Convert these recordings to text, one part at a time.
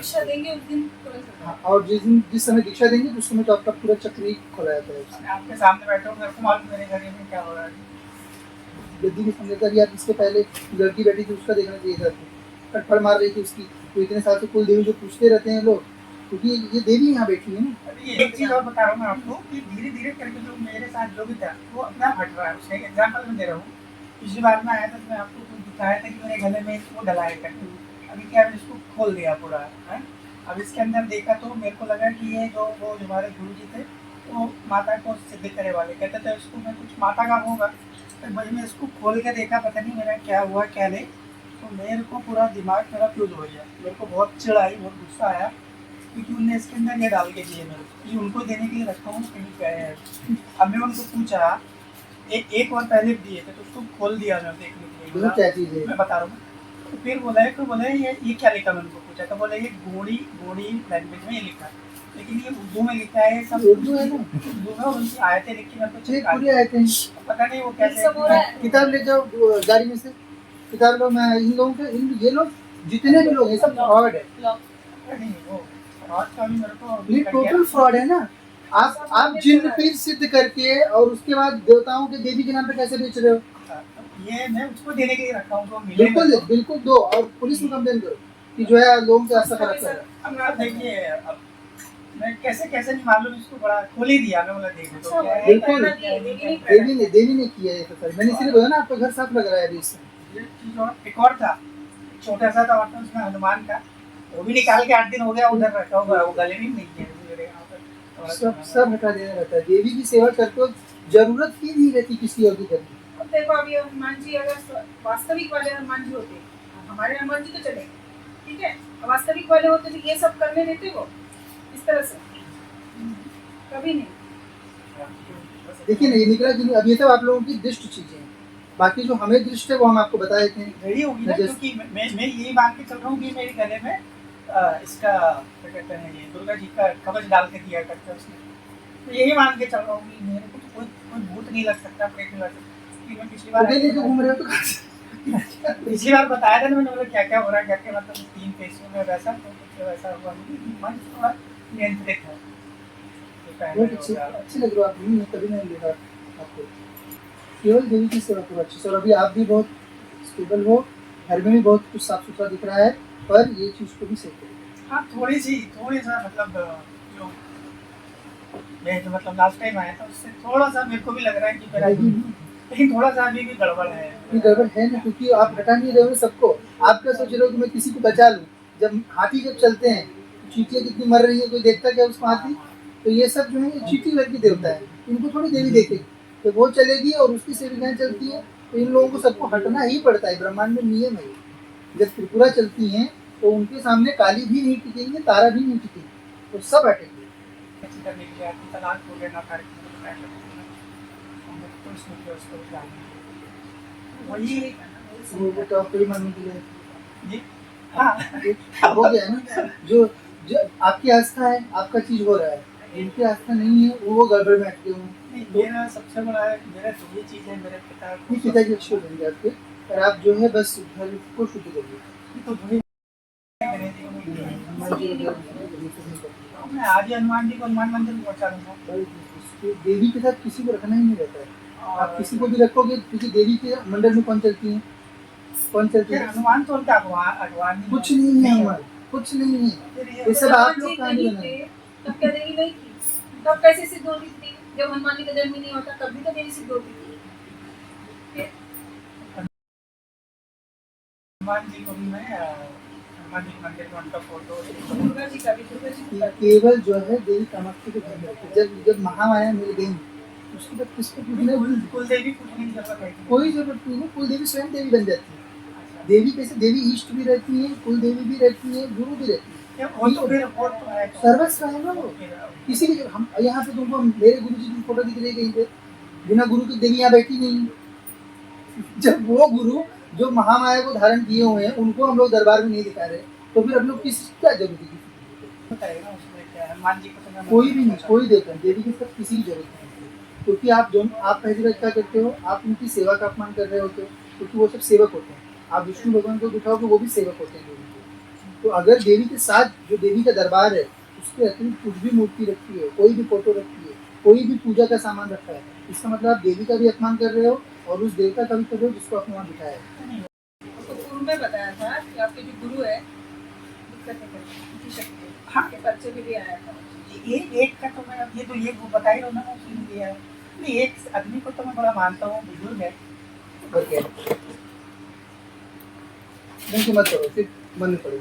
दीक्षा देंगे उस दिन तुरंत होता है। और जिस समय दीक्षा देंगे उस समय तो आपका पूरा चक्र ही खोला जाता है। आपके सामने बैठे हो, मेरे को मालूम मेरे घर में क्या हो रहा है। गद्दी के सामने था, आप इसके पहले लड़की बैठी थी उसका देखना चाहिए था, फटफड़ मार रही थी उसकी। तो इतने साल से कुल देवी जो पूछते रहते हैं लोग, क्योंकि ये देवी यहाँ बैठी है ना। अभी एक चीज और बता रहा हूँ मैं आपको कि धीरे धीरे करके जो मेरे साथ जो भी था वो अपना हट रहा है। उसका एक एग्जाम्पल मैं दे रहा हूँ। पिछली बार मैं आया था तो मैं आपको कुछ दिखाया था कि मेरे गले में वो डला है करके। अभी क्या मैंने इसको खोल दिया पूरा है। अब इसके अंदर देखा तो मेरे को लगा कि ये जो वो हमारे गुरु जी थे वो माता को सिद्ध करे वाले कहते थे उसको मैं कुछ माता का होगा। तो भाई मैं इसको खोल के देखा, पता नहीं मेरा क्या हुआ क्या नहीं। तो मेरे को पूरा दिमाग मेरा फ्यूज हो गया। मेरे को बहुत चिढ़ आई, बहुत गुस्सा आया क्योंकि उनने इसके अंदर ये डाल के दिए मेरे को, ये उनको देने के लिए रखा हूँ कहीं गए हैं। अब मैं उनको पूछा एक बार पहले दिए थे तो उसको खोल दिया मैं देखने के लिए। क्या चीज़ है? मैं बता रहा हूँ। तो फिर बोला ये क्या लिखा, मैंने उनको पूछा तो बोला ये गोड़ी लैंग्वेज में ये लिखा है, लेकिन ये उर्दू में लिखा है। सब उर्दू है ना? उर्दू में उनकी आयतें लिखी मेरे को ये पूरी आयतें हैं। पता नहीं वो कैसे। सब हो रहा है। किताब ले जाओ गाड़ी में से, किताब लो। मैं इन लोगों के ये लोग जितने भी लोग हैं सब फ्रॉड है। नहीं वो फ्रॉड का भी मेरे को ये टोटल फ्रॉड है ना। आप जिन पीर सिद्ध करके और उसके बाद देवताओं के देवी के नाम पे कैसे बेच रहे हो? ये मैं उसको देने के लिए रखा हूँ। बिल्कुल बिल्कुल दो, और पुलिस में कंप्लेन करो कि जो है लोगों के आस्था खराब कर रहा है। अब आप देखिए, अब मैं कैसे कैसे नहीं मालूम इसको बड़ा खोल ही दिया। मैं बोला देखो तो क्या है। बिल्कुल देवी ने किया है सर। मैंने इसलिए बोला ना आपका घर साफ लग रहा है अभी इससे। ये चीज और एक और था, छोटा सा था ऑटो उसमें हनुमान का, वो भी निकाल के 8 दिन हो गया उधर रखा हुआ है। वो गले में नहीं है मेरे यहाँ पर। सब हटा देना रहता है। देवी की सेवा करते हो जरूरत ही नहीं रहती किसी और की करने। अब देखो अभी हनुमान जी अगर वास्तविक वाले हनुमान जी होते, हमारे हनुमान जी तो चले, ठीक है, वास्तविक वाले होते तो ये सब करने देते वो इस तरह से? कभी नहीं। देखिए ना ये निकला कि अब ये सब आप लोगों की दृष्ट चीजें हैं, बाकी जो हमें दृष्ट है वो हम आपको बताए थे। यही होगी ना, क्योंकि मैं यही मान के चल रहा हूँ कि मेरे गले में इसका क्या कहते हैं ये दुर्गा जी का कवच डाल के दिया करता है उसने। तो यही मान के चल रहा हूँ कि मेरे को तो कोई भूत नहीं लग सकता, प्रेत नहीं लग सकता। मैं पिछली बार लेके घूम रहे हो तो पिछली बार बताया था ना मैंने, बोला क्या क्या हो रहा है, क्या क्या मतलब 3 फेसों में वैसा तो कुछ वैसा हुआ नहीं। मन थोड़ा नियंत्रित है। अच्छी लग रहा है। मैं कभी नहीं देखा आपको। केवल देवी की सेवा करो अच्छी से। और अभी आप भी बहुत स्टेबल हो, घर में भी बहुत कुछ साफ सुथरा दिख रहा है, पर ये चीज को भी सही करो। हाँ थोड़ी सा मतलब जो मैं जो मतलब लास्ट टाइम आया था उससे थोड़ा सा मेरे को भी लग रहा है कि मेरा लेकिन थोड़ा सा अभी भी गड़बड़ है। ये गड़बड़ है ना, क्योंकि आप हटा नहीं रहे हो सबको। आप क्या सोच रहे हो कि मैं किसी को बचा लूं? जब हाथी जब चलते हैं चींटियां कितनी मर रही है, कोई देखता क्या उसको हाथी? तो ये सब जो है ये चींटी करके देवता है, इनको थोड़ी देवी देखेगी। तो वो चलेगी और उसकी सेविकाएं चलती है, तो इन लोगों को सबको हटना ही पड़ता है। ब्रह्मांड में नियम है। जब त्रिपुरा चलती हैं तो उनके सामने काली भी नहीं टिकेंगे, तारा भी नहीं टिकेंगे, तो सब हटेंगे। करने के लिए तलाक हो गया ना कार्यक्रम वही वो तो आपको ही मानने के लिए जी हाँ हो गया ना। जो आपकी आस्था है, आपका चीज हो रहा है, जिनकी आस्था नहीं है वो गड़बड़ में अटके हुए। मेरा सबसे बड़ा है, मेरा तो ये चीज़ है, मेरे पिताजी अच्छे होंगे आपके, और आप जो है बस घर को शुद्ध करिए। तो मैं आज ही हनुमान जी को हनुमान मंदिर पहुँचा दूंगा। देवी के साथ किसी को रखना ही नहीं रहता है। आप किसी को भी रखोगे, क्योंकि देवी के मंदिर में कौन चलती है? कौन चलती है? हनुमान तो भगवान कुछ नहीं है, हनुमान कुछ नहीं है। ये सब आप लोग कहानी बनाए। तब क्या देवी नहीं थी? तब कैसे सिद्ध होती थी? जब हनुमान जी का जन्म ही नहीं होता तब भी तो देवी सिद्ध होती थी। हनुमान जी को भी मैं हनुमान जी मंदिर में उनका फोटो दुर्गा जी का भी केवल जो है देवी कामाख्या के घर में रखते। जब महामाया मिल गई उसके बाद किसको पूछने कुल देवी पूछने की जरूरत है? कोई जरूरत नहीं है। कुल देवी स्वयं देवी बन जाती है। देवी कैसे? देवी इष्ट भी रहती है, कुल देवी भी रहती है, गुरु भी रहती है। सर्वस्व है ना वो। किसी भी हम यहाँ से तुमको मेरे गुरु जी की फोटो दिख रही है कहीं पे? बिना गुरु की देवी यहाँ बैठी नहीं। जब वो गुरु जो महामाया को धारण किए हुए हैं उनको हम लोग दरबार में नहीं दिखा रहे, तो फिर हम लोग किस क्या जरूरत है? कोई भी नहीं, कोई देवता देवी के साथ किसी की जरूरत नहीं, क्योंकि आप पहली बार क्या करते हो, आप उनकी सेवा का अपमान कर रहे होते हो, क्योंकि वो सब सेवक होते हैं। आप विष्णु भगवान को दिखाओगे वो भी सेवक होते हैं। तो अगर देवी के साथ जो देवी का दरबार है उसके अतिरिक्त कुछ भी मूर्ति रखी है, कोई भी फोटो रखी है, कोई भी पूजा का सामान रखा है, इसका मतलब आप देवी का भी अपमान कर रहे हो और उस देवता का भी कर रहे हो जिसको आपने वहाँ बिठाया है। तो पूर्व में बताया था कि आपके जो गुरु है दिक्कत नहीं करते, उनकी शक्ति है। हाँ। आपके बच्चे में भी आया था। ये एक का तो मैं अब ये तो ये वो बता ही रहा हूँ ना, मैं सुन लिया है। नहीं, एक आदमी को तो मैं बड़ा मानता हूँ, बुजुर्ग है। और क्या नहीं मत करो, सिर्फ मन में पड़ो।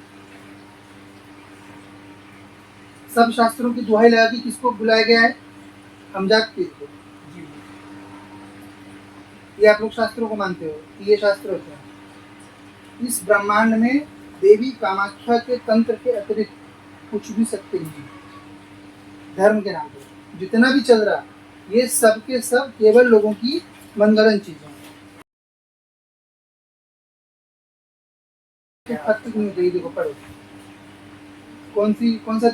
सब शास्त्रों की दुहाई लगा के किसको बुलाया गया है? अमजाद पीर को। जी। ये आप लोग शास्त्रों को मानते हो कि ये शास्त्र होते हैं। इस ब्रह्मांड में देवी कामाख्या के तंत्र के अतिरिक्त कुछ भी सत्य नहीं है। धर्म के नाम पर जितना भी चल रहा ये सब के सब केवल लोगों की मनगढ़ंत चीजें हैं। देखो पढ़ो, कौन सा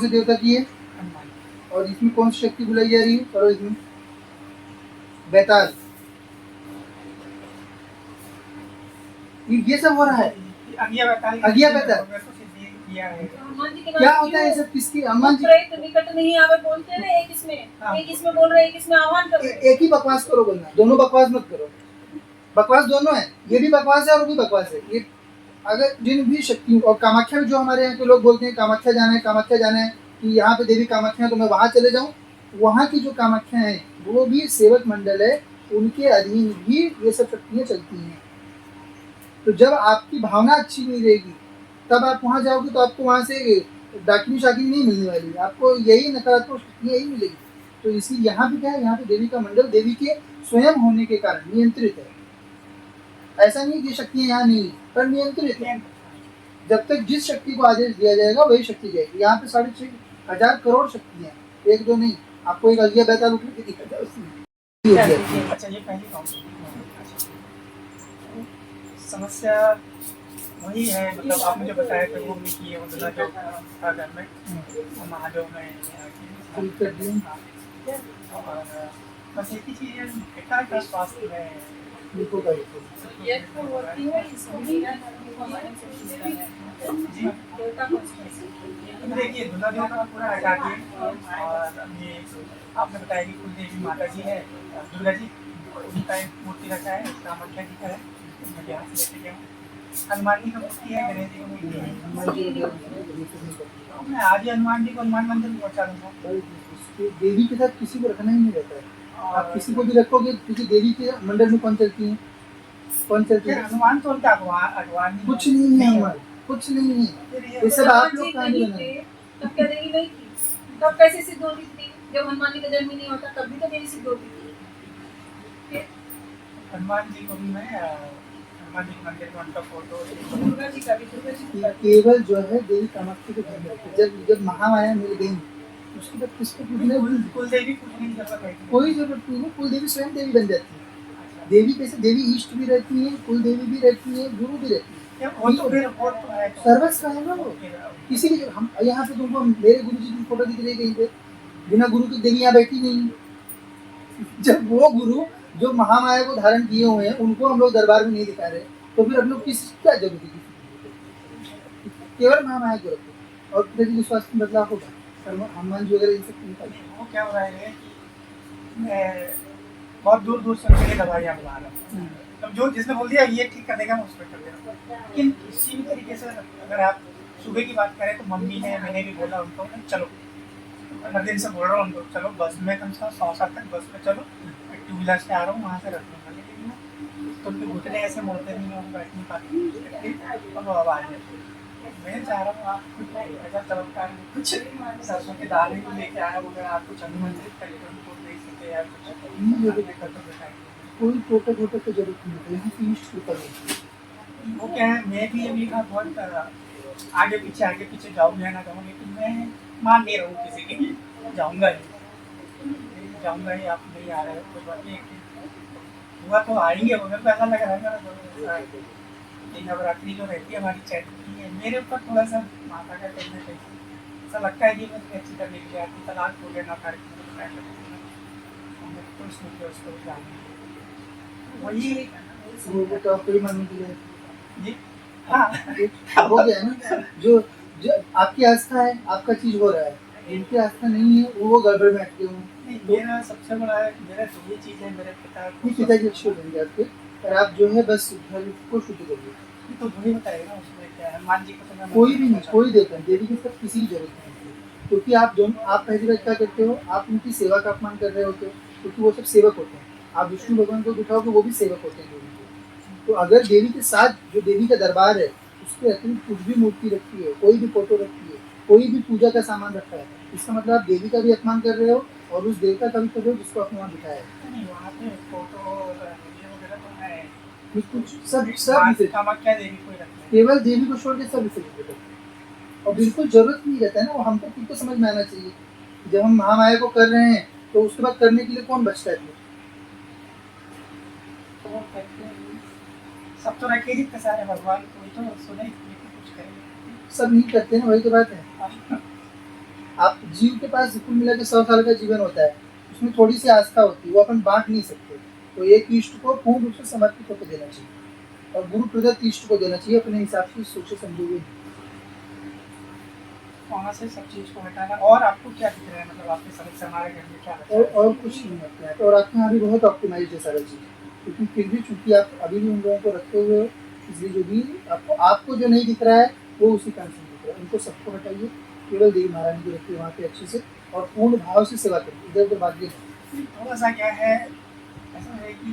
देवता की है हनुमान। और इसमें कौन सी शक्ति बुलाई जा रही है? पढ़ो इसमें बैताल, ये सब हो रहा है। अगिया बैताल तो सिद्धि किया है। हनुमान जी के क्या नाम होता है ये सब? किसकी? भूत हनुमान जी प्रेत निकट नहीं आवे बोलते हैं ना, एक इसमें बोल रहे, एक इसमें आह्वान कर रहे। एक ही बकवास करो, बोलना दोनों बकवास मत करो। बकवास दोनों है, ये भी बकवास है और वो भी बकवास है। ये अगर जिन भी शक्तियों और कामाख्या में जो हमारे यहाँ के लोग बोलते हैं कामाख्या जाना है कि यहाँ पे देवी कामाख्या तो मैं वहाँ चले जाऊँ, वहाँ की जो कामाख्या है वो भी सेवक मंडल है, उनके अधीन भी ये सब शक्तियाँ चलती हैं। तो जब आपकी भावना अच्छी नहीं रहेगी तब आप वहाँ जाओगे तो आपको वहाँ से डाकिनी शाकिनी नहीं मिलने वाली, आपको यही नकारात्मक शक्तियाँ यही मिलेगी। तो इसलिए यहाँ पे क्या है, यहाँ पे देवी का मंडल देवी के स्वयं होने के कारण नियंत्रित है। ऐसा नहीं कि शक्तियाँ यहाँ नहीं पर नियंत्रित है। जब तक जिस शक्ति को आदेश दिया जाएगा वही शक्ति जाएगी। यहाँ पे 6,500 करोड़ शक्तियाँ, एक दो नहीं। आपको एक अगिया बैताल उठ के दिखा जाए उसमें। अच्छा, ये पहली समस्या वही है, मतलब आपने जो बताया था वो भी किए उतना जो था घर में महादेव में और बस एक ही चीज़ है, बेटा का स्वास्थ्य है। ये तो होती है इसमें जी देखिए, दुल्हा देव का पूरा हटा के और ये आपने बताया कि कुलदेवी माता जी है, दुर्गा जी उनका एक मूर्ति रखा है, कामाख्या जी का है, मैं यहाँ से लेके गया हूँ। हनुमान जी का मूर्ति है, गणेश जी का मूर्ति है। मैं आज ही हनुमान जी को हनुमान मंदिर में पहुँचा दूँगा। देवी के साथ किसी को रखना ही नहीं रहता है। आप किसी को भी रखोगे क्योंकि देवी के मंडल में कौन चलती है? हनुमान तो उनका अगवान कुछ नहीं है, हनुमान कुछ नहीं है। ये सब आप लोग कहानी बनाए। तब क्या देवी नहीं थी? तब कैसे सिद्ध होती थी? जब हनुमान जी का जन्म ही नहीं होता तब भी तो देवी सिद्ध होती थी। हनुमान जी को भी मैं हनुमान जी के मंदिर में उनका फोटो, दुर्गा जी का भी केवल जो है देवी कामाख्या के घर में जब महामाया मिल गई उसके बाद किसको पूछना? कुलदेवी पूछने की जरूरत है? कोई जरूरत नहीं है। कुलदेवी स्वयं देवी बन जाती है। देवी कैसे? देवी इष्ट भी रहती है, कुलदेवी भी रहती है, गुरु भी रहती है। सर्वस्व है ना वो। किसी भी हम यहाँ पे तुमको मेरे गुरु जी की फोटो दिख रही है कहीं पे, बिना गुरु के देवी यहाँ बैठी नहीं। जब वो गुरु जो महामाया को धारण किए हुए हैं उनको हम लोग दरबार में नहीं दिखा रहे तो फिर हम लोग किस क्या जरूरत है? केवल महामाया को रखो और देवी के स्वास्थ्य में बदलाव होगा। हनुमान जी वगैरह इन सब वो क्या हो रहा है, मैं बहुत दूर दूर से मेरे दवाइयाँ बुला रहा हूँ, तब जो जिसने बोल दिया ये ठीक कर देगा मैं उस पर कर देगा। लेकिन किसी भी तरीके से अगर आप सुबह की बात करें तो मम्मी ने मैंने भी बोला उनको चलो, हर दिन से बोल रहा हूँ उनको चलो बस में कम से कम 100 तक बस में चलो, 2 व्हीलर से आ रहा हूँ वहाँ से रख लूँगा। लेकिन तो उनके घुटने ऐसे मोड़ते नहीं, वो बैठ नहीं पाती और वो आवाज़ है। मैं चाह रहा हूँ आप ऐसा चमत्कार कुछ सरसों के दाने को लेके आया वो, अगर आपको अनुमंत्रित करके उनको देख सके या कुछ कोई फोटो की जरूरत नहीं है। इष्ट कृपा होती है। वो क्या है, मैं भी अभी का बहुत आगे पीछे जाऊँगा ना जाऊँ, लेकिन मैं मान नहीं रहा हूँ किसी की, जाऊँगा ही। आप नहीं आ रहे हो तो बाकी हुआ तो आएंगे, मगर तो ऐसा लग रहा है कि नवरात्रि जो रहती है हमारी चैती है मेरे ऊपर थोड़ा सा माता का कहना चाहिए। ऐसा लगता है कि मैं अच्छी करने के लिए आपकी तलाक हो गया ना तो इसमें उसको जाना वही वो तो आपको ही मानने के लिए जी हाँ हो गया ना। जो जो आपकी आस्था है, आपका चीज हो रहा है, जिनकी आस्था नहीं है वो गड़बड़ में अटके हुए हैं। नहीं, मेरा सबसे बड़ा है, मेरा जो भी चीज़ है मेरे पिता को ये पिताजी अच्छे हो जाएंगे आपके, और आप जो है बस घर को शुद्ध करिए। ये तो वही बताइए ना उसमें क्या है। हनुमान जी को तो मैं कोई भी नहीं, कोई देवता नहीं, देवी की सब किसी की जरूरत नहीं है। क्योंकि आप जो आप पहली बात क्या करते हो, आप उनकी सेवा का अपमान कर रहे होते हो, क्योंकि वो सब सेवक होते हैं। आप विष्णु भगवान को दिखाओगे वो भी सेवक होते हैं देवी के। तो अगर देवी के साथ जो देवी का दरबार है उसके अतिरिक्त कुछ भी मूर्ति रखी है, कोई भी फोटो रखी है, कोई भी पूजा का सामान रखा है, इसका मतलब आप देवी का भी अपमान कर रहे हो और उस देवता का भी कर रहे हो जिसको आपने वहाँ दिखाया है। नहीं, वहाँ पे फोटो और वीडियो वगैरह तो है। कुछ सब विसर्जित, कामाख्या देवी को ही रखते हैं। केवल देवी को छोड़ के सब विसर्जित करते हैं। और बिल्कुल जरूरत नहीं रहता है ना, वो हमको खुद को समझ में आना चाहिए। जब हम महामाया को कर रहे हैं तो उसके बाद करने के लिए कौन बचता है फिर? तो वो कहते हैं सब तो रखे जितने सारे भगवान कोई तो सुने लेकिन कुछ करेंगे। सब नहीं करते हैं, वही तो बात है। आप जीव के पास कुल मिला के 100 साल का जीवन होता है, उसमें थोड़ी सी आस्था होती है, वो अपन बांट नहीं सकते। तो एक इष्ट को पूर्ण रूप से समर्पित होकर देना चाहिए और गुरु प्रदत्त इष्ट को देना चाहिए, अपने हिसाब से सोचे समझे हुए। वहाँ से सब चीज़ को हटाना। और आपको क्या दिख रहा है, मतलब आपके समझ से हमारे घर में क्या रखा है? और कुछ नहीं होता है। और आपके यहाँ भी बहुत ऑप्टिमाइज है सारा चीज़, क्योंकि फिर भी चूंकि आप अभी भी उन लोगों को रखे हुए हो, इसलिए जो भी आपको जो नहीं दिख रहा है वो उसी कारण से दिख रहा है। उनको सबको हटाइए, केवल देवी महारानी को रखिए वहाँ पे अच्छे से और पूर्ण भाव से सेवा करिए, इधर उधर भागिए। थोड़ा सा क्या है, ऐसा है कि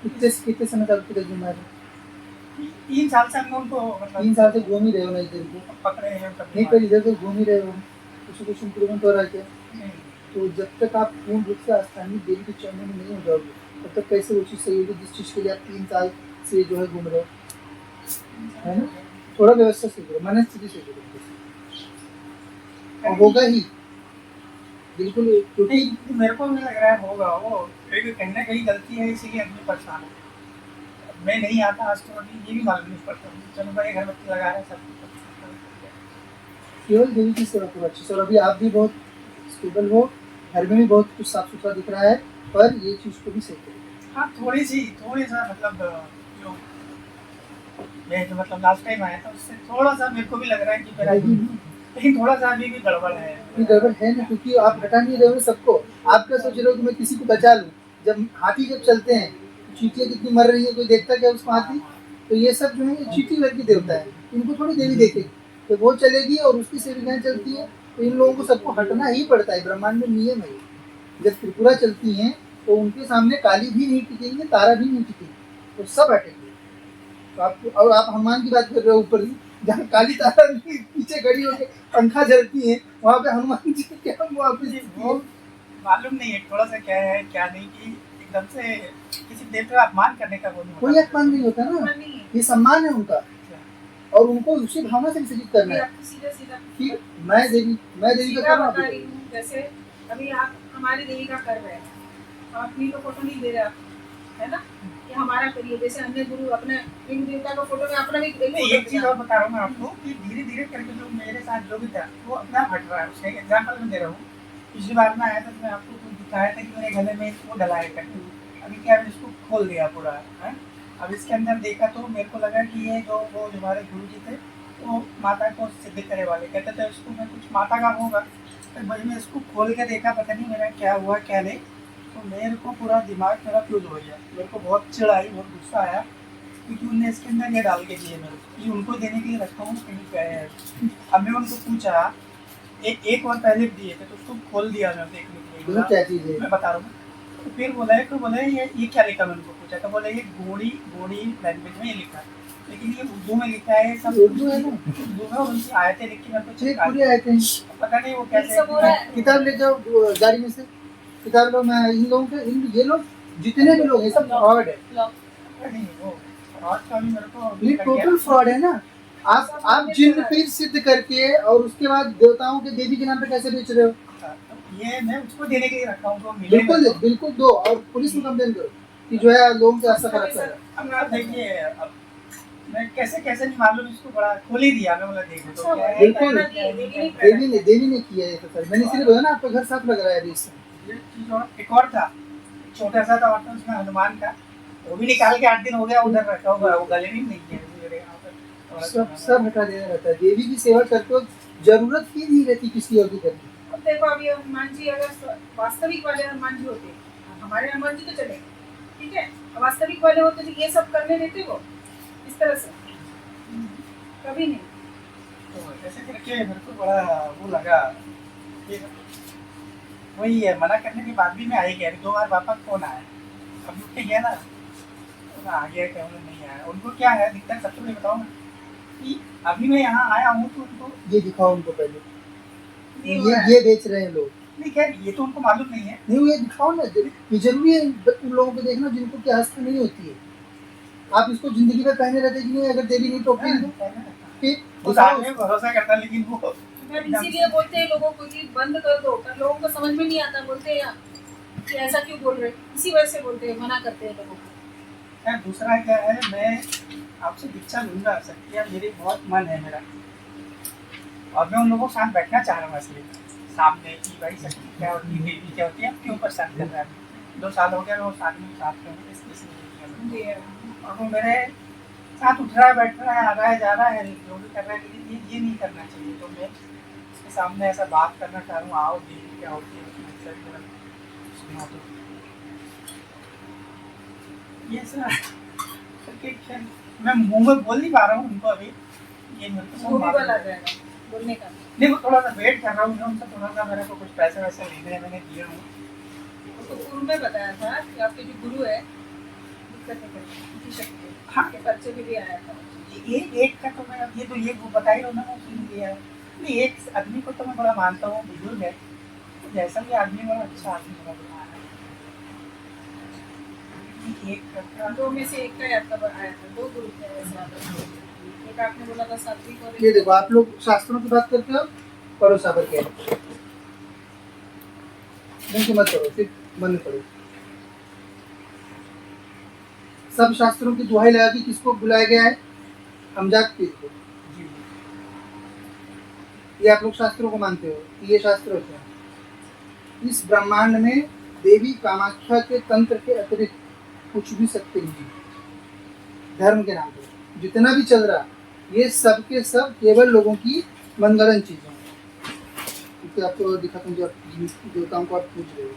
कितने समय तक आपकी तजुर्बा है? 3 साल से हम उनको मतलब 3 साल से घूम ही रहे हो ना इधर को, पकड़े हैं नहीं पर इधर तो घूम ही रहे हो, कुछ इम्प्रूवमेंट हो रहा है क्या? नहीं। तो जब तक आप पूर्ण रूप से स्थानीय देवी के चरणों में नहीं हो जाओगे तब तक कैसे वो चीज़ सही होगी जिस चीज़ के लिए आप 3 साल से जो है घूम रहे हो, है ना? थोड़ा व्यवस्था से करो, मन स्थिति से करो, और होगा ही बिल्कुल। क्योंकि नहीं, मेरे को नहीं लग रहा है होगा। वो एक कहीं ना कहीं गलती है, इसीलिए आदमी परेशान है। मैं नहीं आता आज तो अभी ये भी मालूम नहीं पड़ता। चलो भाई घर बत्ती लगा रहे हैं सब कुछ। केवल देवी की सेवा करो अच्छे से। और अभी आप भी बहुत स्टेबल हो, घर में भी बहुत कुछ साफ सुथरा दिख रहा है, पर ये चीज़ को भी सही करो। हाँ, थोड़ी सा मतलब जो मैं जो मतलब लास्ट टाइम आया था उससे थोड़ा सा मेरे को भी लग रहा है कि मेरा लेकिन थोड़ा सा अभी भी गड़बड़ है। ये गड़बड़ है ना, क्योंकि आप हटा नहीं रहे हो सबको। आप क्या सोच रहे हो कि मैं किसी को बचा लूँ? जब हाथी जब चलते हैं तो चींटियाँ कितनी मर रही है, कोई देखता क्या उसको हाथी? तो ये सब जो है ये चींटी वर्ग की देवता है, इनको थोड़ी देवी देखेगी। तो वो चलेगी और उसकी सेविकाएं चलती है, तो इन लोगों को सबको हटना ही पड़ता है, ब्रह्मांड में नियम है। जब त्रिपुरा चलती हैं तो उनके सामने काली भी नहीं टिकेंगे, तारा भी नहीं टिकेंगे, तो सब हटेंगे। तो आप हनुमान की बात कर रहे हो, ऊपर जहाँ काली तारा पीछे खड़ी होकर पंखा जलती है, वहाँ पे हनुमान जी क्या वापस वो मालूम नहीं है थोड़ा सा क्या है क्या नहीं कि एकदम से किसी देवता का अपमान करने का वो नहीं कोई होता। अपमान नहीं होता ना, नहीं है। ये सम्मान है उनका, और उनको उसी भावना से विसर्जित करना है आपको सीधा सीधा कि मैं देवी का सीधा कर रहा बता रही हूँ। हूँ। जैसे अभी आप हमारी देवी का कर रहे हैं, आप अपनी तो फोटो नहीं दे रहे आप, है ना, कि हमारा करिए। जैसे अन्य गुरु अपने इन देवता का फोटो में अपना भी नहीं, एक चीज और बता रहा हूँ मैं आपको कि धीरे धीरे करके जो मेरे साथ जो भी था वो अपने आप हट रहा है। उसका एक एग्जाम्पल मैं दे रहा हूँ। पिछली बार में आया था तो मैं आपको कुछ दिखाया था कि मेरे गले में वो डलाया करके। अभी क्या मैंने इसको खोल दिया पूरा है। अब इसके अंदर देखा तो मेरे को लगा कि ये जो वो हमारे गुरु जी थे वो माता को सिद्ध करे वाले, कहते थे इसको मैं कुछ माता का होगा। तो भाई मैं इसको खोल के देखा, पता नहीं मेरा क्या हुआ क्या नहीं, तो मेरे को पूरा दिमाग मेरा फ्यूज हो गया। मेरे को बहुत चिढ़ आई, बहुत गुस्सा आया, क्योंकि उनने इसके अंदर ये डाल के दिए मेरे को, ये उनको देने के लिए रखा हूँ कहीं पे है। अब मैं उनको पूछा एक और पहले दिए थे तो उसको खोल दिया मैं देखने के लिए। क्या चीज़ है? मैं बता रहा हूँ। तो फिर बोला ये क्या लिखा, मैंने उनको पूछा तो बोला ये गोड़ी लैंग्वेज में ये लिखा है, लेकिन ये उर्दू में लिखा है, सब उर्दू है ना, उर्दू में और उनकी आयतें लिख के मेरे को ये चिपका पूरी आए थे। पता नहीं वो ये सब हो रहा कैसे। है। किताब ले जाओ गाड़ी में से, किताब लो। मैं इन लोगों के ये लोग जितने भी लोग हैं सब फ्रॉड है, नहीं वो फ्रॉड का भी मेरे को ये टोटल फ्रॉड है ना। आप जिन पीर सिद्ध करके और उसके बाद देवताओं के देवी के नाम पे कैसे बेच रहे हो? ये मैं उसको देने के लिए रखा हूँ तो मिले बिल्कुल बिल्कुल दो, और पुलिस में कंप्लेन करो कि जो है लोगों की आस्था खराब कर रहा है। अब आप देखिए, अब मैं कैसे नहीं मालूम, इसको बड़ा खोल ही दिया। मैं बोला देखो तो क्या है। बिल्कुल देवी देवी ने किया है। तो सर मैंने इसलिए बोला ना आपका घर साफ लग रहा है अभी इससे। ये चीज और एक और था, छोटा सा था उसमें हनुमान का, वो भी निकाल के 8 दिन हो गया उधर रखा हुआ, वो गले में नहीं है मेरे यहाँ पर। थोड़ा सब सा- सब हटा देना रहता है। देवी की सेवा करते वक्त जरूरत ही नहीं रहती किसी और की करने की। अब देखो अभी हनुमान जी अगर वास्तविक वाले हनुमान जी होते, हमारे हनुमान जी तो चले, ठीक है, वास्तविक वाले होते तो ये सब करने देते वो इस तरह से? कभी नहीं। तो ऐसे करके मेरे को बड़ा वो लगा कि वही है, मना करने के बाद भी मैं आई गया, 2 बार पापा का फोन आया, अब उठ के गया ना, तो मैं आ गया क्या उन्होंने नहीं आया। उनको क्या है दिक्कत सबसे बड़ी बताऊँ ना, कि अभी मैं यहाँ आया हूँ तो उनको ये दिखाओ उनको पहले, नहीं हो रहा है। ये बेच रहे हैं लोग। नहीं, खैर ये तो उनको मालूम नहीं है। नहीं ये दिखाओ ना, ये जरूरी है उन लोगों को देखना जिनको क्या हस्ती नहीं होती है। आप इसको जिंदगी में पहने रहते कि नहीं, अगर देवी नहीं टोकती तो फिर उस दिखाओ आदमी पे भरोसा करता, लेकिन वो मैम इसीलिए बोलते हैं लोगों को कि बंद कर दो, पर लोगों को समझ में नहीं आता, बोलते हैं कि ऐसा क्यों बोल रहे, इसी वजह से बोलते हैं, मना करते हैं लोगों को। खैर दूसरा क्या है, मैं आपसे दीक्षा लूंगा सत्या, मेरे बहुत मन है मेरा, और मैं उन लोगों के साथ बैठना चाह रहा हूँ असली सामने कि भाई शक्ति क्या होती है, देवी क्या होती है, अब क्यों परेशान कर रहा है। 2 साल हो गया मैं उस आदमी के साथ में हूँ, इसलिए और वो मेरे साथ उठ रहा है, बैठ रहा है, आ रहा है, जा रहा है, जो भी कर रहा है, लेकिन ये नहीं करना चाहिए। तो मैं उसके सामने ऐसा बात करना चाह रहा हूँ, आओ देवी क्या होती है, उसमें अक्सर की तरफ सुना तो ये सर मैं मुंह में बोल नहीं पा रहा हूँ उनको अभी, ये मेरे को वो सब भी बात- बल आ जाएगा बोलने का। नहीं, वो थोड़ा सा वेट कर रहा हूँ मैं उनसे, थोड़ा सा मेरे को कुछ पैसे वैसे लेने हैं, मैंने दिए हूँ। तो पूर्व में बताया था कि आपके जो गुरु है दिक्कत नहीं करती, उनकी शक्ति है। हाँ। आपके पर्चे में भी आया था। ये एक का तो मैं अब ये तो ये वो बता ही रहा हूँ ना, मैं सुन लिया है। नहीं, एक आदमी को तो मैं बड़ा मानता हूँ, बुजुर्ग है, तो जैसा भी आदमी बड़ा अच्छा आदमी बना रहा है। एक का दो में से एक का ही आपका आया था, 2 गुरु थे ऐसे आपके। एक आपने बोला था सात्विक और ये एक देखो आप लोग शास्त्रों की बात करते हो, करो साबर के मन से मत करो, सिर्फ मन में पढ़ो। सब शास्त्रों की दुहाई लगा के किसको बुलाया गया है? अमजाद पीर को। जी ये आप लोग शास्त्रों को मानते हो, ये शास्त्र होते हैं। इस ब्रह्मांड में देवी कामाख्या के तंत्र के अतिरिक्त कुछ भी सत्य नहीं है। धर्म के नाम पर जितना भी चल रहा, ये सब के सब केवल लोगों की मनगढ़ंत चीजें हैं। क्योंकि आपको दिखाता हूँ, जो देवताओं को आप पूछ रहे हो।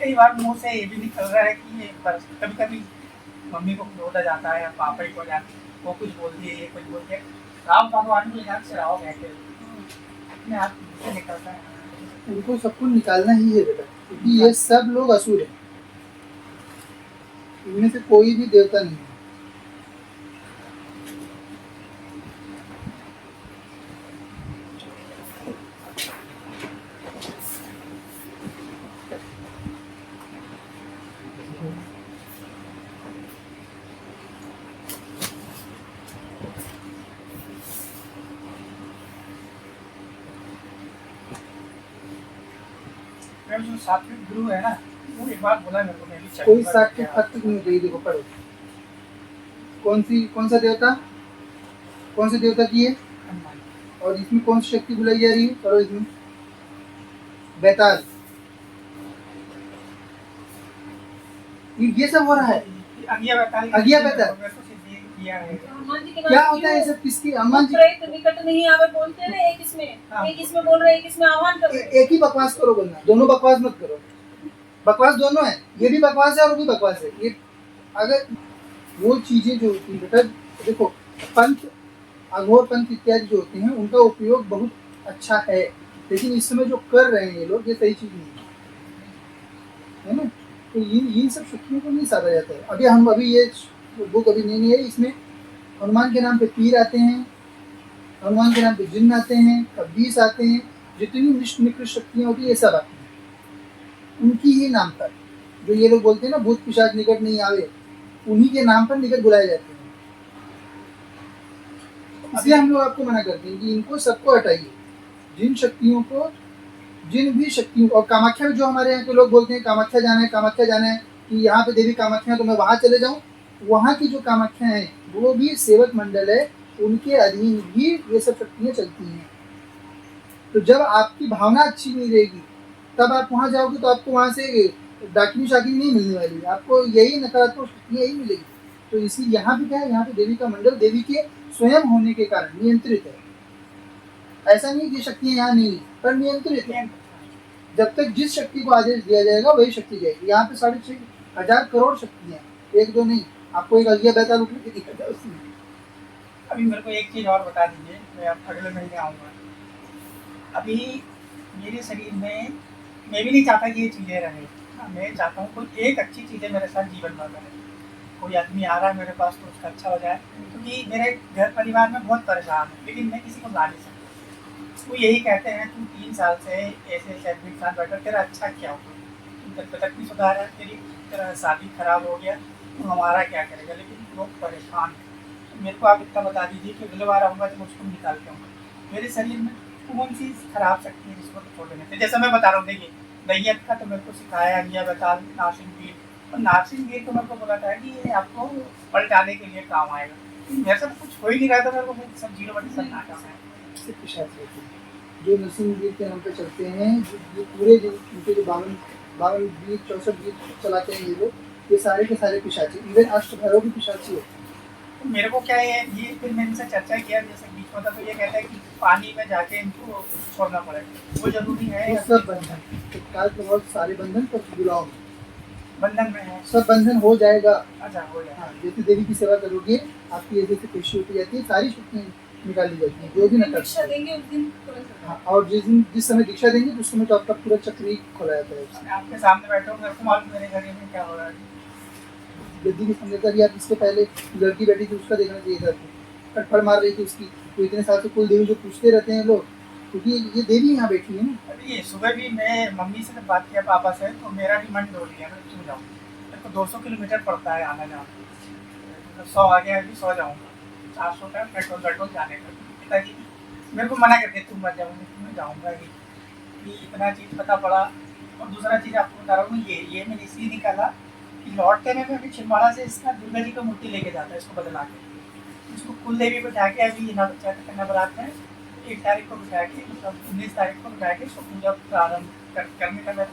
कई बार मुंह से ये भी निकल रहा है कि ये कभी कभी मम्मी को क्रोध आ जाता है या पापा ही को जाता, वो कुछ बोल दिए, ये कुछ बोल दिया, राम भगवान को याद से राव कहते अपने आप से निकलता है। उनको सबको निकालना ही है बेटा, क्योंकि ये सब लोग असुर हैं। इनमें से कोई भी देवता नहीं है। मेरा जो सात्विक गुरु है ना, वो एक बार बोला मेरे को, मैं भी चल कोई साक्ष्य तक नहीं गई। देखो पढ़ो, कौन सा देवता, कौन से देवता की है, और इसमें कौन सी शक्ति बुलाई जा रही है? पढ़ो इसमें बैताल, ये सब हो रहा है। अगिया बैताल अगिया बैताल। मेरे को सिद्धि किया है। हनुमान जी के क्या नाम होता है ये क्यों सब किसकी? हनुमान जी प्रेत निकट नहीं आवे बोलते हैं ना, एक इसमें बोल रहे हैं, एक इसमें आह्वान कर रहे हैं। एक ही बकवास करो बोलना, दोनों बकवास मत करो। बकवास दोनों है, ये भी बकवास है और वो भी बकवास है। ये अगर वो चीजें जो होती है बेटा, देखो पंथ, अघोर पंथ इत्यादि जो होते हैं उनका उपयोग बहुत अच्छा है, लेकिन इस समय जो कर रहे हैं ये लोग, ये सही चीज नहीं है ना। तो इन सब शक्तियों को नहीं साधा जाता है। अभी ये बुक अभी नहीं है, इसमें हनुमान के नाम पे तीर आते हैं, हनुमान के नाम पे जिन्न आते हैं, कब्बीस आते हैं, जितनी निकृष्ट शक्तियाँ होती है ये सब आती हैं उनकी ही नाम पर। जो ये लोग बोलते हैं ना भूत पिशाच निकट नहीं आवे, उन्हीं के नाम पर निकट बुलाए जाते हैं। इसलिए हम लोग आपको मना करते हैं कि इनको सबको हटाइए। जिन शक्तियों को, जिन भी शक्तियों, और कामाख्या में जो हमारे यहाँ के लोग बोलते हैं कामाख्या जाना है, कामाख्या जाना है, कि यहाँ पे देवी कामाख्या है तो मैं वहाँ चले जाऊँ, वहाँ की जो कामाख्या है वो भी सेवक मंडल है, उनके अधीन भी ये सब शक्तियाँ चलती हैं। तो जब आपकी भावना अच्छी नहीं रहेगी तब आप वहाँ जाओगे तो आपको वहाँ से डाकिनी शाकिनी नहीं मिलने वाली, आपको यही नकारात्मक शक्तियाँ यही मिलेगी। तो इसी यहाँ पे क्या है, यहाँ पे देवी का मंडल देवी के स्वयं होने के कारण नियंत्रित है। ऐसा नहीं कि शक्तियाँ यहाँ नहीं है, पर नियंत्रित है। जब तक जिस शक्ति को आदेश दिया जाएगा वही शक्ति जाएगी। यहाँ पे 6,500 करोड़ शक्तियाँ, एक दो नहीं। आपको एक अगिया बैताल उठ के दिखा जाए उसमें। अभी मेरे को एक चीज़ और बता दीजिए, मैं अब अगले महीने आऊँगा। अभी मेरे शरीर में, मैं भी नहीं चाहता कि ये चीज़ें रहे, मैं चाहता हूँ कोई एक अच्छी चीज़ें मेरे साथ जीवन भर रहे। कोई आदमी आ रहा है मेरे पास तो उसका अच्छा हो जाए, क्योंकि मेरे घर परिवार में बहुत परेशान है, लेकिन मैं किसी को ला नहीं सकता। वो यही कहते हैं तू 3 साल से ऐसे फैमिली के साथ बैठा, तेरा अच्छा क्या हुआ, तू तक तक नहीं सुधारा, तेरा शादी खराब हो गया, तो हमारा क्या करेगा। लेकिन लोग परेशान हैं। तो मेरे को आप इतना बता दीजिए कि अगले बार आऊँगा तो मुझको निकाल के आऊँगा। मेरे शरीर में कौन सी खराब शक्ति है जिसको तो छोड़ देने से। जैसा मैं बता रहा हूँ, देखिए दैयत का तो मेरे को सिखाया गया बताल नासिम वीर, और नासिम वीर को मेरे को बोला था कि ये आपको पलटाने के लिए काम आएगा। मेरे साथ कुछ हो ही नहीं रहा था, मेरे को सब जीरो बटी सन्नाटा है। जो नरसिंह वीर के नाम पे चलते हैं, जो पूरे उनके जो 52 गीत 64 गीत चलाते हैं ये लोग, ये सारे के सारे पिशाची, इवन अष्टभैरव भी पिशाची होते हैं। तो मेरे को क्या है, ये फिर मैंने इनसे चर्चा किया, जैसे बीच में था तो ये कहता है कि पानी में जाके इनको छोड़ना पड़ेगा, वो जरूरी है। तो सब बंधन तत्काल प्रभाव, सारे बंधन पर बुलाओ बंधन में है, सब बंधन हो जाएगा। अच्छा हो जाए। हाँ, जैसे देवी की सेवा करोगे आपकी ऐसे से पेशी होती जाती है, सारी शक्तियाँ निकाली जाती है, जो भी न दीक्षा देंगे उस दिन तुरंत। हाँ, और जिस समय दीक्षा देंगे तो उस समय तो आपका पूरा चक्र ही खोला जाता है उससे। आपके सामने बैठे हूँ, मेरे को मालूम मेरे घर में क्या हो रहा है। गद्दी की संगीता भी, आप इसके पहले लड़की बैठी थी उसका देखना चाहिए था, कटफड़ मार रही थी उसकी। तो इतने साल से कुल देवी जो पूछते रहते हैं लोग, क्योंकि ये देवी यहाँ बैठी है ना। अभी सुबह भी मैं मम्मी से बात किया पापा से, तो मेरा भी मन डोल गया, मैं क्यों जाऊँ, मेरे को 200 किलोमीटर पड़ता है आना जाना, 100 आ गया अभी 100 जाऊँगा, 400 का पेट्रोल जाने का। पिताजी मेरे को मना करते तुम मत जाओगे, मैं जाऊँगा ही। इतना चीज़ पता पड़ा। और दूसरा चीज़ आपको बता रहा हूँ, ये मैंने इसलिए निकाला कि लौटते में अभी छिंदवाड़ा से इसका दुर्गा जी का मूर्ति लेके जाता है, इसको बदला के, इसको कुल देवी बिठा के अभी नवरात्र में 1 तारीख को बिठा के, मतलब 19 तारीख को बिठा के इसको पूजा प्रारंभ करने का मेरा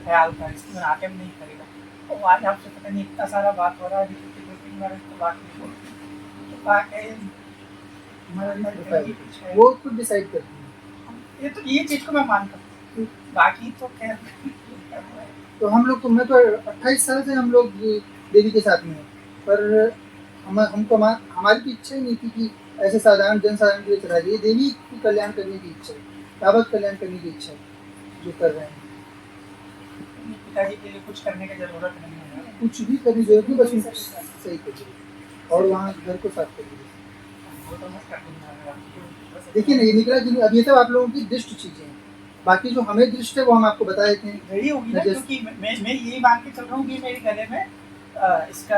ख्याल था। इसकी नाट्य नहीं करेगा। तो आज आपसे पता नहीं इतना सारा बात हो रहा है, 2-3 बार इसको बात नहीं बोलती, तो हमारे अंदर कुछ है। वो खुद डिसाइड करती है। ये चीज़ को मैं मानता हूँ, बाकी तो खैर। तो हम लोग तो, मैं तो 28 साल से हम लोग देवी के साथ में हैं, पर हमको हमारी की इच्छा ही नहीं थी कि ऐसे साधारण जनसाधारण के लिए चला जाए। देवी की कल्याण करने की इच्छा है, ताबत कल्याण करने की इच्छा है जो कर रहे हैं। पिताजी के लिए कुछ करने की जरूरत नहीं है, कुछ भी करने की जरूरत नहीं, बस उनको सही कर दीजिए और वहाँ घर को साफ कर दीजिए। वो तो मैं कर दूंगा। देखिए ना, ये निकला कि अब ये सब आप लोगों की दृष्ट चीजें हैं, बाकी जो हमें दृष्ट है वो हम आपको बता देते हैं। रेडी होगी ना, क्योंकि मैं यही मान के चल रहा हूँ कि मेरे गले में इसका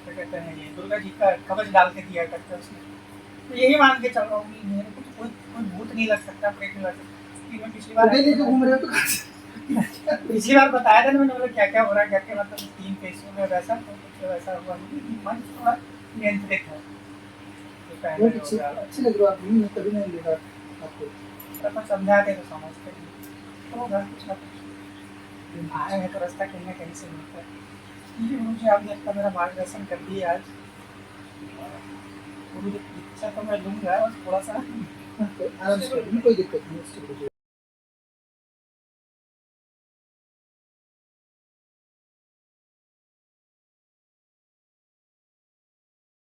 क्या कहते हैं, ये दुर्गा जी का कवच डाल के दिया करता है उसमें। तो यही मान के चल रहा हूँ कि मेरे को कोई भूत नहीं लग सकता, प्रेत नहीं लग सकता। कि मैं पिछली बार लेके घूम रहे हो तो पिछली बार बताया था ना मैंने, क्या क्या हो रहा है करके, मतलब 3 पेशियों में वैसा तो कुछ वैसा हुआ नहीं, मन थोड़ा नियंत्रित है। बहुत अच्छे लग रहे हो आप, मैं कभी नहीं देखा आपको। अपन समझाते तो समझते नहीं, तो होगा कुछ ना कुछ। आए हैं तो रास्ता कहीं ना कहीं से मिलता है। ठीक है, मुझे आपने अपना मेरा मार्गदर्शन कर दिया आज। पूरी दीक्षा तो मैं लूँगा, बस थोड़ा सा आराम से, कोई दिक्कत नहीं।